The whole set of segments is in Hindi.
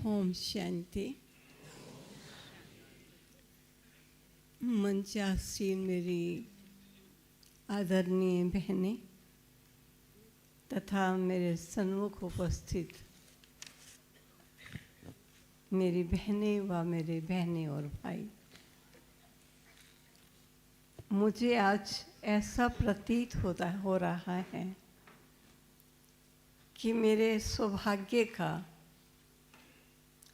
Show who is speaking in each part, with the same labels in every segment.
Speaker 1: ओम शांति। मंचासीन मेरी आदरणीय बहनें तथा मेरे सन्मुख उपस्थित मेरी बहनें व मेरे बहनें और भाई, मुझे आज ऐसा प्रतीत हो रहा है कि मेरे सौभाग्य का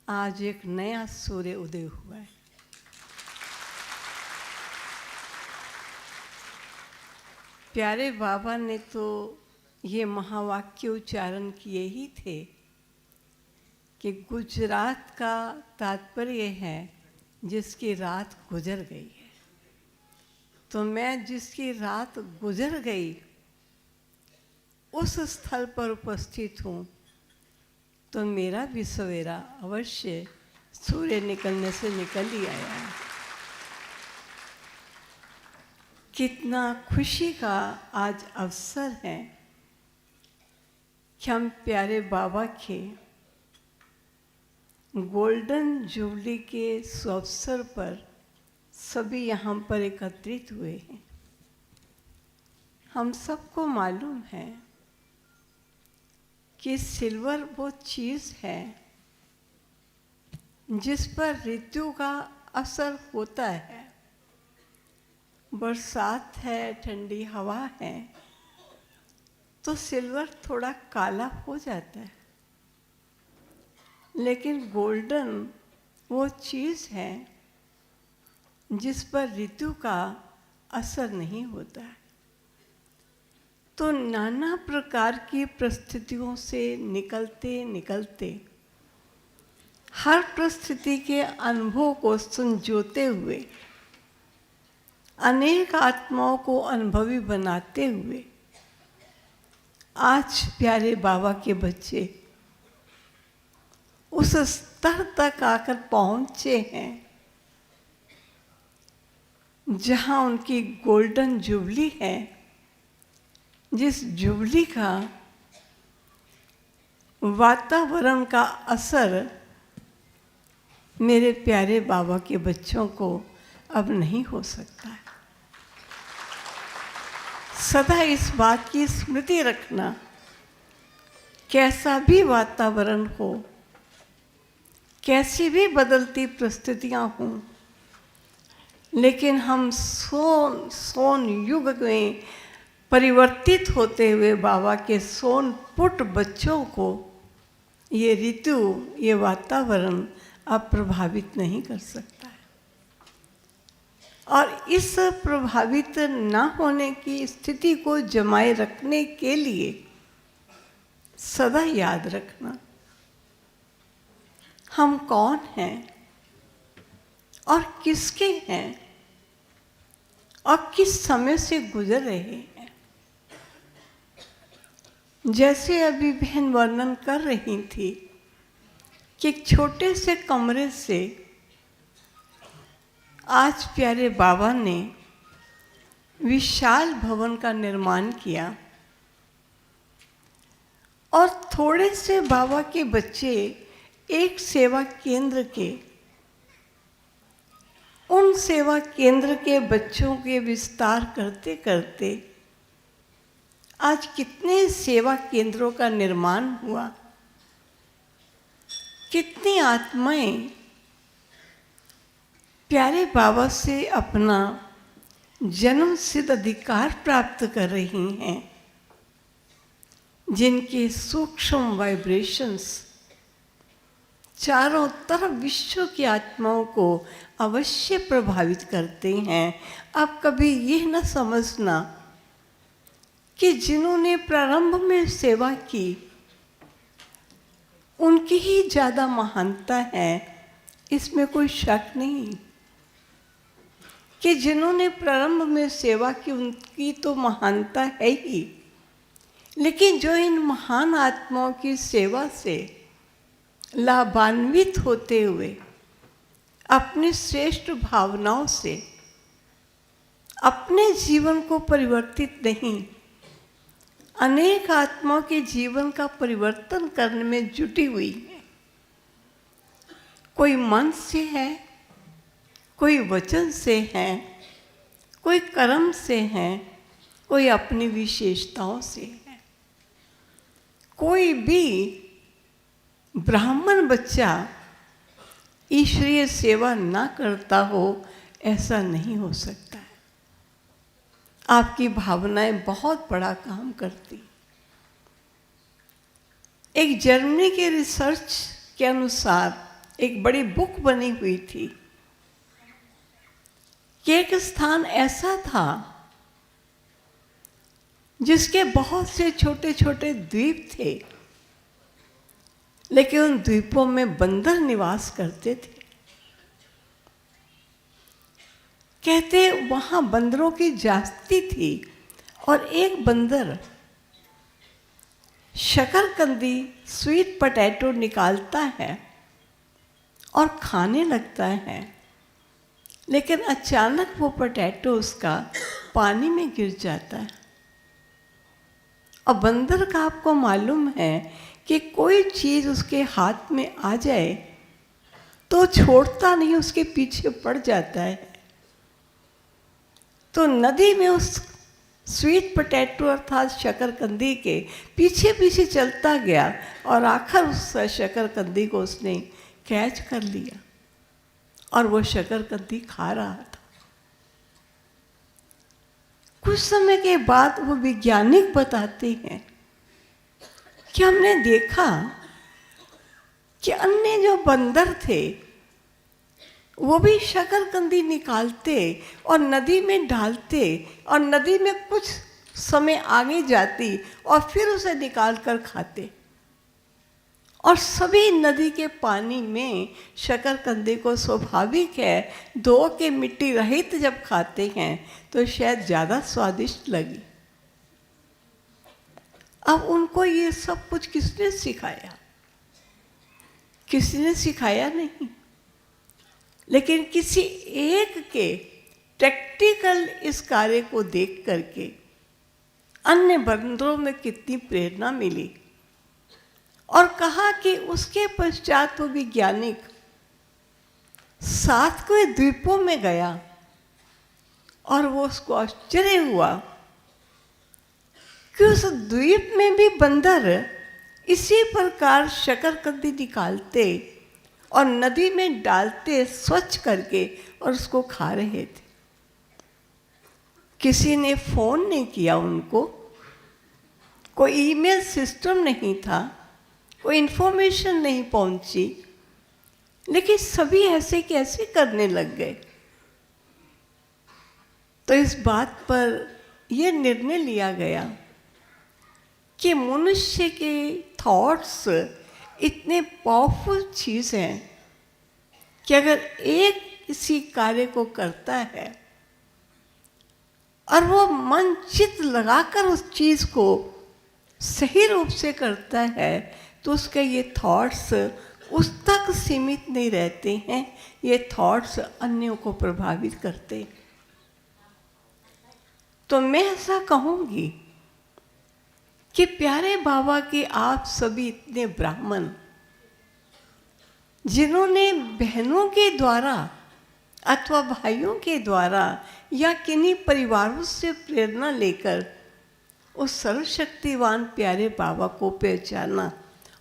Speaker 1: आज एक नया सूर्य उदय हुआ है। प्यारे बाबा ने तो ये महावाक्य उच्चारण किए ही थे कि गुजरात का तात्पर्य है जिसकी रात गुजर गई है। तो मैं जिसकी रात गुजर गई उस स्थल पर उपस्थित हूँ, तो मेरा भी सवेरा अवश्य सूर्य निकलने से निकल ही आया है। कितना खुशी का आज अवसर है कि हम प्यारे बाबा के गोल्डन जुबली के सुअवसर पर सभी यहाँ पर एकत्रित हुए हैं। हम सबको मालूम है कि सिल्वर वो चीज़ है जिस पर ऋतु का असर होता है। बरसात है, ठंडी हवा है, तो सिल्वर थोड़ा काला हो जाता है, लेकिन गोल्डन वो चीज़ है जिस पर ऋतु का असर नहीं होता है। तो नाना प्रकार की परिस्थितियों से निकलते निकलते हर परिस्थिति के अनुभव को संजोते हुए अनेक आत्माओं को अनुभवी बनाते हुए आज प्यारे बाबा के बच्चे उस स्तर तक आकर पहुंचे हैं जहां उनकी गोल्डन जुबली है, जिस जुबली का वातावरण का असर मेरे प्यारे बाबा के बच्चों को अब नहीं हो सकता है। सदा इस बात की स्मृति रखना, कैसा भी वातावरण हो, कैसी भी बदलती परिस्थितियां हों, लेकिन हम सोन युग में परिवर्तित होते हुए बाबा के सोन पुट बच्चों को ये ऋतु, ये वातावरण अब प्रभावित नहीं कर सकता है। और इस प्रभावित न होने की स्थिति को जमाए रखने के लिए सदा याद रखना हम कौन हैं और किसके हैं और किस समय से गुजर रहे हैं। जैसे अभी बहन वर्णन कर रही थी कि एक छोटे से कमरे से आज प्यारे बाबा ने विशाल भवन का निर्माण किया और थोड़े से बाबा के बच्चे एक सेवा केंद्र के, उन सेवा केंद्र के बच्चों के विस्तार करते करते आज कितने सेवा केंद्रों का निर्माण हुआ। कितनी आत्माएं प्यारे बाबा से अपना जन्म सिद्ध अधिकार प्राप्त कर रही हैं, जिनके सूक्ष्म वाइब्रेशंस चारों तरफ विश्व की आत्माओं को अवश्य प्रभावित करते हैं। आप कभी यह न समझना कि जिन्होंने प्रारंभ में सेवा की उनकी ही ज़्यादा महानता है, इसमें कोई शक नहीं। कि जिन्होंने प्रारंभ में सेवा की उनकी तो महानता है ही, लेकिन जो इन महान आत्माओं की सेवा से लाभान्वित होते हुए अपनी श्रेष्ठ भावनाओं से अपने जीवन को परिवर्तित नहीं, अनेक आत्माओं के जीवन का परिवर्तन करने में जुटी हुई है, कोई मन से है, कोई वचन से है, कोई कर्म से है, कोई अपनी विशेषताओं से है। कोई भी ब्राह्मण बच्चा ईश्वरीय सेवा ना करता हो, ऐसा नहीं हो सकता है। आपकी भावनाएं बहुत बड़ा काम करती। एक जर्मनी के रिसर्च के अनुसार एक बड़ी बुक बनी हुई थी कि एक स्थान ऐसा था जिसके बहुत से छोटे छोटे द्वीप थे, लेकिन उन द्वीपों में बंदर निवास करते थे। कहते वहां बंदरों की जाति थी और एक बंदर शकरकंदी स्वीट पोटैटो निकालता है और खाने लगता है, लेकिन अचानक वो पोटैटो उसका पानी में गिर जाता है। और बंदर का आपको मालूम है कि कोई चीज़ उसके हाथ में आ जाए तो छोड़ता नहीं, उसके पीछे पड़ जाता है। तो नदी में उस स्वीट पोटैटो अर्थात शकरकंदी के पीछे पीछे चलता गया और आखिर उस शकरकंदी को उसने कैच कर लिया और वो शकरकंदी खा रहा था। कुछ समय के बाद वो वैज्ञानिक बताते हैं कि हमने देखा कि अन्य जो बंदर थे वो भी शकरकंदी निकालते और नदी में डालते और नदी में कुछ समय आगे जाती और फिर उसे निकाल कर खाते। और सभी नदी के पानी में शकरकंदी को स्वाभाविक है धो के मिट्टी रहित जब खाते हैं तो शायद ज़्यादा स्वादिष्ट लगी। अब उनको ये सब कुछ किसने सिखाया? किसी ने सिखाया नहीं, लेकिन किसी एक के प्रैक्टिकल इस कार्य को देख करके अन्य बंदरों में कितनी प्रेरणा मिली और कहा कि उसके पश्चात वो वैज्ञानिक 7वें द्वीपों में गया और वो उसको आश्चर्य हुआ कि उस द्वीप में भी बंदर इसी प्रकार शकरकंदी निकालते और नदी में डालते स्वच्छ करके और उसको खा रहे थे। किसी ने फोन नहीं किया उनको, कोई ईमेल सिस्टम नहीं था, कोई इंफॉर्मेशन नहीं पहुंची, लेकिन सभी ऐसे कैसे करने लग गए। तो इस बात पर यह निर्णय लिया गया कि मनुष्य के थॉट्स इतने पावरफुल चीज हैं कि अगर एक किसी कार्य को करता है और वो मन चित लगाकर उस चीज को सही रूप से करता है तो उसके ये थॉट्स उस तक सीमित नहीं रहते हैं, ये थॉट्स अन्यों को प्रभावित करते हैं। तो मैं ऐसा कहूँगी कि प्यारे बाबा के आप सभी इतने ब्राह्मण जिन्होंने बहनों के द्वारा अथवा भाइयों के द्वारा या किन्हीं परिवारों से प्रेरणा लेकर उस सर्वशक्तिवान प्यारे बाबा को पहचाना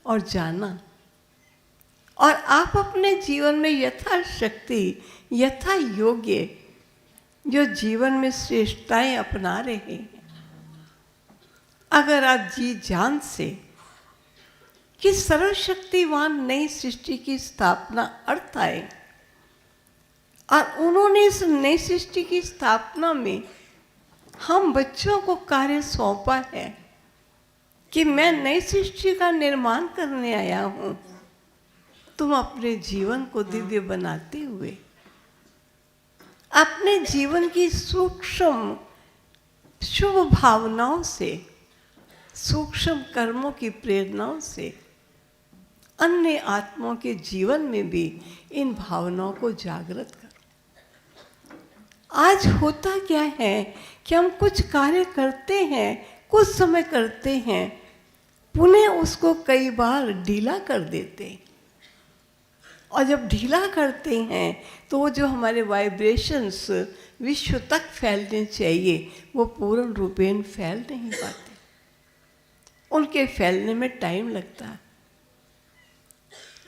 Speaker 1: और जाना, और आप अपने जीवन में यथाशक्ति यथा योग्य जो जीवन में श्रेष्ठताएं अपना रहे हैं, अगर आप जी जान से कि सर्वशक्तिवान नई सृष्टि की स्थापना अर्थ आए और उन्होंने इस नई सृष्टि की स्थापना में हम बच्चों को कार्य सौंपा है कि मैं नई सृष्टि का निर्माण करने आया हूँ, तुम अपने जीवन को दिव्य बनाते हुए अपने जीवन की सूक्ष्म शुभ भावनाओं से, सूक्ष्म कर्मों की प्रेरणाओं से अन्य आत्माओं के जीवन में भी इन भावनाओं को जागृत करो। आज होता क्या है कि हम कुछ कार्य करते हैं, कुछ समय करते हैं, पुनः उसको कई बार ढीला कर देते हैं और जब ढीला करते हैं तो वो जो हमारे वाइब्रेशंस विश्व तक फैलने चाहिए वो पूर्ण रूपेण फैल नहीं पाते, उनके फैलने में टाइम लगता है।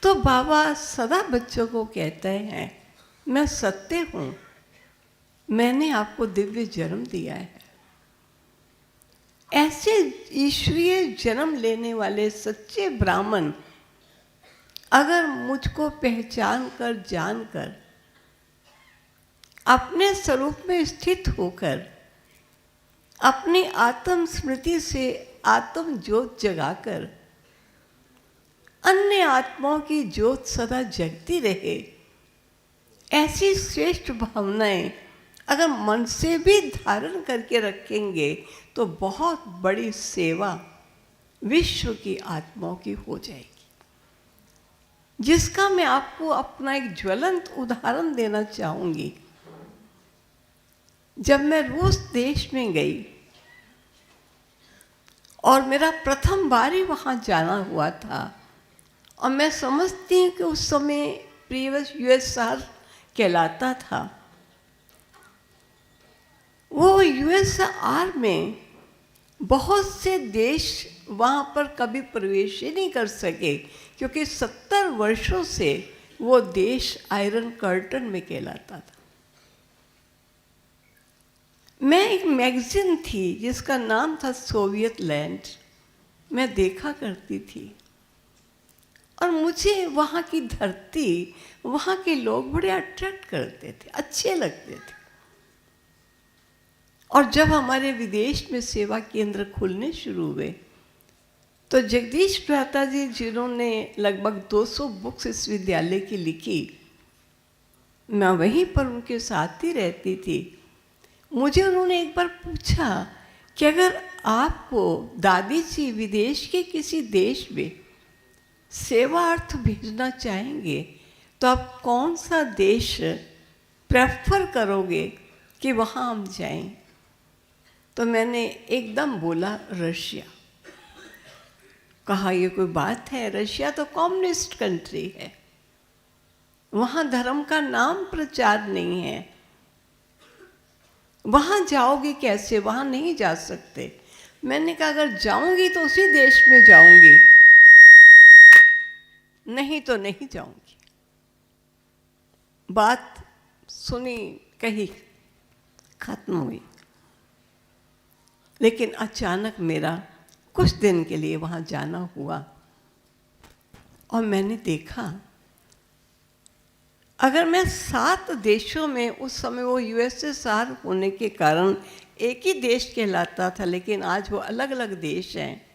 Speaker 1: तो बाबा सदा बच्चों को कहते हैं, मैं सत्य हूँ, मैंने आपको दिव्य जन्म दिया है। ऐसे ईश्वरीय जन्म लेने वाले सच्चे ब्राह्मण अगर मुझको पहचान कर, जानकर, अपने स्वरूप में स्थित होकर, अपनी आत्म स्मृति से आत्म ज्योत जगाकर अन्य आत्माओं की ज्योत सदा जगती रहे, ऐसी श्रेष्ठ भावनाएं अगर मन से भी धारण करके रखेंगे तो बहुत बड़ी सेवा विश्व की आत्माओं की हो जाएगी। जिसका मैं आपको अपना एक ज्वलंत उदाहरण देना चाहूंगी। जब मैं रूस देश में गई और मेरा प्रथम बार ही वहाँ जाना हुआ था, और मैं समझती हूँ कि उस समय प्रीवियस यूएसआर कहलाता था। वो यूएसआर में बहुत से देश वहाँ पर कभी प्रवेश ही नहीं कर सके, क्योंकि 70 वर्षों से वो देश आयरन कर्टन में कहलाता था। मैं एक मैगजीन थी जिसका नाम था सोवियत लैंड, मैं देखा करती थी और मुझे वहाँ की धरती, वहाँ के लोग बड़े अट्रैक्ट करते थे, अच्छे लगते थे। और जब हमारे विदेश में सेवा केंद्र खुलने शुरू हुए तो जगदीश भ्राता जी, जिन्होंने लगभग 200 बुक्स इस विद्यालय की लिखी, मैं वहीं पर उनके साथ ही रहती थी। मुझे उन्होंने एक बार पूछा कि अगर आपको दादी जी विदेश के किसी देश में सेवार्थ भेजना चाहेंगे तो आप कौन सा देश प्रेफर करोगे कि वहाँ हम जाएं? तो मैंने एकदम बोला रशिया। कहा ये कोई बात है, रशिया तो कम्युनिस्ट कंट्री है, वहाँ धर्म का नाम प्रचार नहीं है, वहाँ जाओगे कैसे? वहाँ नहीं जा सकते। मैंने कहा अगर जाऊंगी तो उसी देश में जाऊंगी, नहीं तो नहीं जाऊंगी। बात सुनी, कही, खत्म हुई। लेकिन अचानक मेरा कुछ दिन के लिए वहाँ जाना हुआ और मैंने देखा अगर मैं 7 देशों में, उस समय वो यूएसएसआर होने के कारण एक ही देश कहलाता था, लेकिन आज वो अलग अलग देश हैं,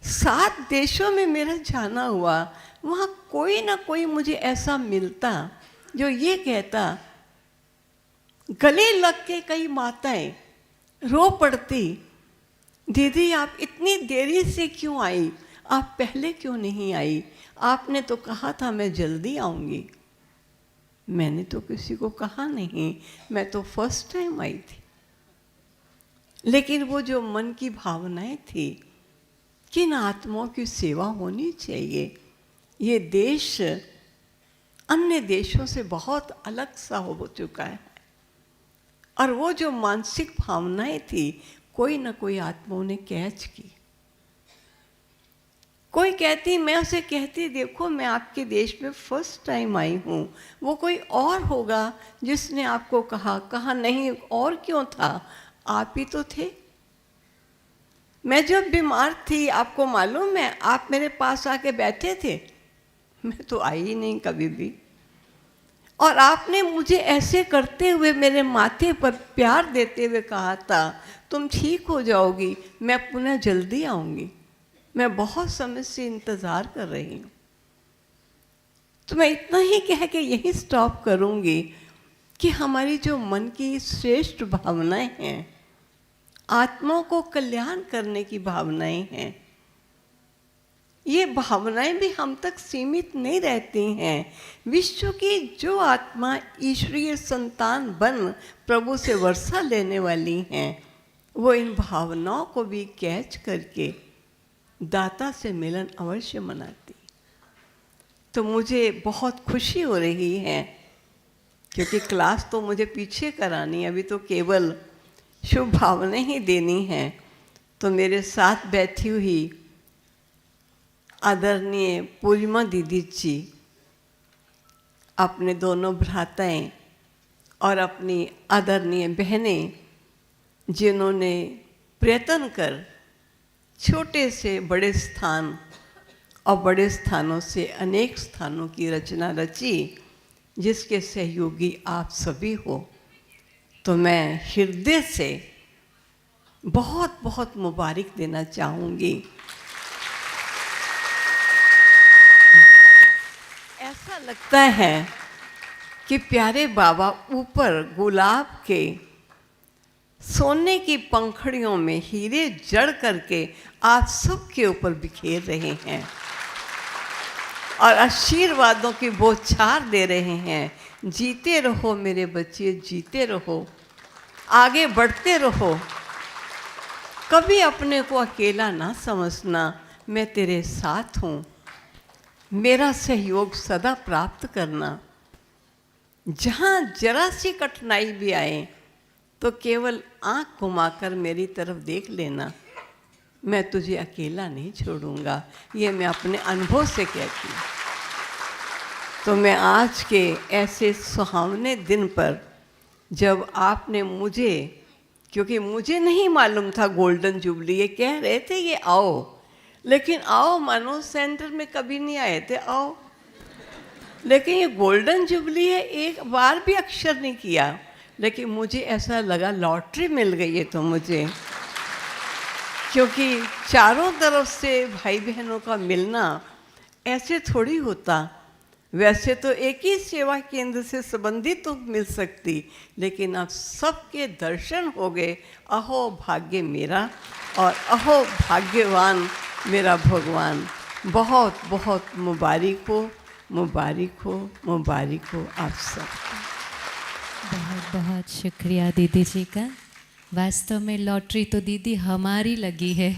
Speaker 1: 7 देशों में मेरा जाना हुआ, वहाँ कोई ना कोई मुझे ऐसा मिलता जो ये कहता, गले लग के कई माताएं रो पड़ती, दीदी आप इतनी देरी से क्यों आई, आप पहले क्यों नहीं आई, आपने तो कहा था मैं जल्दी आऊँगी। मैंने तो किसी को कहा नहीं, मैं तो फर्स्ट टाइम आई थी। लेकिन वो जो मन की भावनाएं थी, किन आत्माओं की सेवा होनी चाहिए, ये देश अन्य देशों से बहुत अलग सा हो चुका है। और वो जो मानसिक भावनाएं थी, कोई ना कोई आत्माओं ने कैच की। कोई कहती, मैं उसे कहती देखो मैं आपके देश में फर्स्ट टाइम आई हूँ, वो कोई और होगा जिसने आपको कहा। कहा नहीं, और क्यों था, आप ही तो थे। मैं जब बीमार थी, आपको मालूम है, आप मेरे पास आके बैठे थे, मैं तो आई ही नहीं कभी भी। और आपने मुझे ऐसे करते हुए मेरे माथे पर प्यार देते हुए कहा था, तुम ठीक हो जाओगी, मैं पुनः जल्दी आऊँगी, मैं बहुत समय से इंतज़ार कर रही हूँ। तो मैं इतना ही कह के यही स्टॉप करूँगी कि हमारी जो मन की श्रेष्ठ भावनाएं हैं, आत्माओं को कल्याण करने की भावनाएं हैं, ये भावनाएं भी हम तक सीमित नहीं रहती हैं। विश्व की जो आत्मा ईश्वरीय संतान बन प्रभु से वर्षा लेने वाली हैं, वो इन भावनाओं को भी कैच करके दाता से मिलन अवश्य मनाती। तो मुझे बहुत खुशी हो रही है, क्योंकि क्लास तो मुझे पीछे करानी है, अभी तो केवल शुभ भावनाएं ही देनी हैं। तो मेरे साथ बैठी हुई आदरणीय पूर्णिमा दीदी जी, अपने दोनों भ्राताएं और अपनी आदरणीय बहनें, जिन्होंने प्रयत्न कर छोटे से बड़े स्थान और बड़े स्थानों से अनेक स्थानों की रचना रची, जिसके सहयोगी आप सभी हो, तो मैं हृदय से बहुत बहुत मुबारक देना चाहूँगी। ऐसा लगता है कि प्यारे बाबा ऊपर गुलाब के सोने की पंखड़ियों में हीरे जड़ करके आप सबके ऊपर बिखेर रहे हैं और आशीर्वादों की बौछार दे रहे हैं। जीते रहो मेरे बच्चे, जीते रहो, आगे बढ़ते रहो, कभी अपने को अकेला ना समझना, मैं तेरे साथ हूँ, मेरा सहयोग सदा प्राप्त करना। जहाँ जरा सी कठिनाई भी आए तो केवल आँख घुमाकर मेरी तरफ देख लेना, मैं तुझे अकेला नहीं छोड़ूंगा। ये मैं अपने अनुभव से कहती हूँ। तो मैं आज के ऐसे सुहावने दिन पर, जब आपने मुझे, क्योंकि मुझे नहीं मालूम था गोल्डन जुबली, ये कह रहे थे ये आओ, लेकिन आओ मनोज सेंटर में कभी नहीं आए थे, आओ, लेकिन ये गोल्डन जुबली है, एक बार भी अक्षर नहीं किया, लेकिन मुझे ऐसा लगा लॉटरी मिल गई है तो मुझे, क्योंकि चारों तरफ से भाई बहनों का मिलना ऐसे थोड़ी होता। वैसे तो एक ही सेवा केंद्र से संबंधित तो मिल सकती, लेकिन अब सबके दर्शन हो गए। अहो भाग्य मेरा और अहो भाग्यवान मेरा भगवान। बहुत बहुत मुबारक हो, मुबारक हो, मुबारक हो आप सबको।
Speaker 2: बहुत बहुत शुक्रिया दीदी जी का। वास्तव में लॉटरी तो दीदी हमारी लगी है।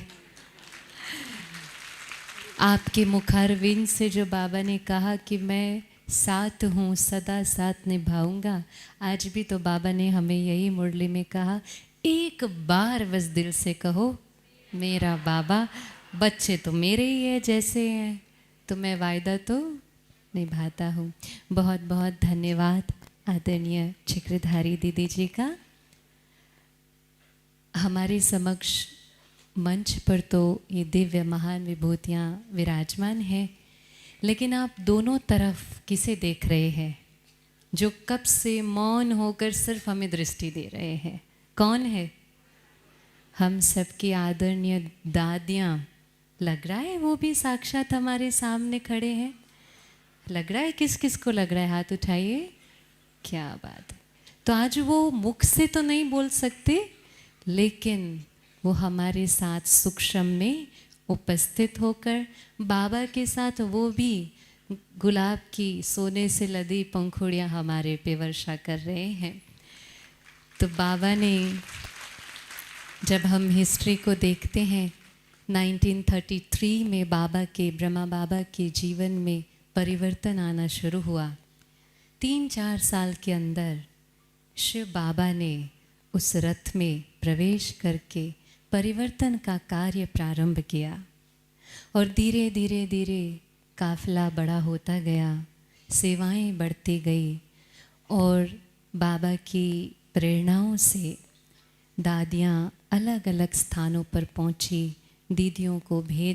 Speaker 2: आपके मुखारविंद से जो बाबा ने कहा कि मैं साथ हूँ, सदा साथ निभाऊंगा, आज भी तो बाबा ने हमें यही मुरली में कहा, एक बार बस दिल से कहो मेरा बाबा। बच्चे तो मेरे ही है जैसे हैं, तो मैं वायदा तो निभाता हूँ। बहुत बहुत धन्यवाद आदरणीय चक्रधारी दीदी जी का। हमारे समक्ष मंच पर तो ये दिव्य महान विभूतियाँ विराजमान हैं, लेकिन आप दोनों तरफ किसे देख रहे हैं जो कब से मौन होकर सिर्फ हमें दृष्टि दे रहे हैं? कौन है? हम सबकी आदरणीय दादियाँ। लग रहा है वो भी साक्षात हमारे सामने खड़े हैं। लग रहा है? किस किस को लग रहा है? हाथ उठाइए। क्या बात है। तो आज वो मुख से तो नहीं बोल सकते, लेकिन वो हमारे साथ सूक्ष्म में उपस्थित होकर बाबा के साथ वो भी गुलाब की सोने से लदी पंखुड़ियाँ हमारे पे वर्षा कर रहे हैं। तो बाबा ने, जब हम हिस्ट्री को देखते हैं, 1933 में बाबा के, ब्रह्मा बाबा के जीवन में परिवर्तन आना शुरू हुआ। 3-4 साल के अंदर शिव बाबा ने उस रथ में प्रवेश करके परिवर्तन का कार्य प्रारंभ किया और धीरे धीरे धीरे काफिला बड़ा होता गया, सेवाएं बढ़ती गई और बाबा की प्रेरणाओं से दादियाँ अलग अलग स्थानों पर पहुंची, दीदियों को भेज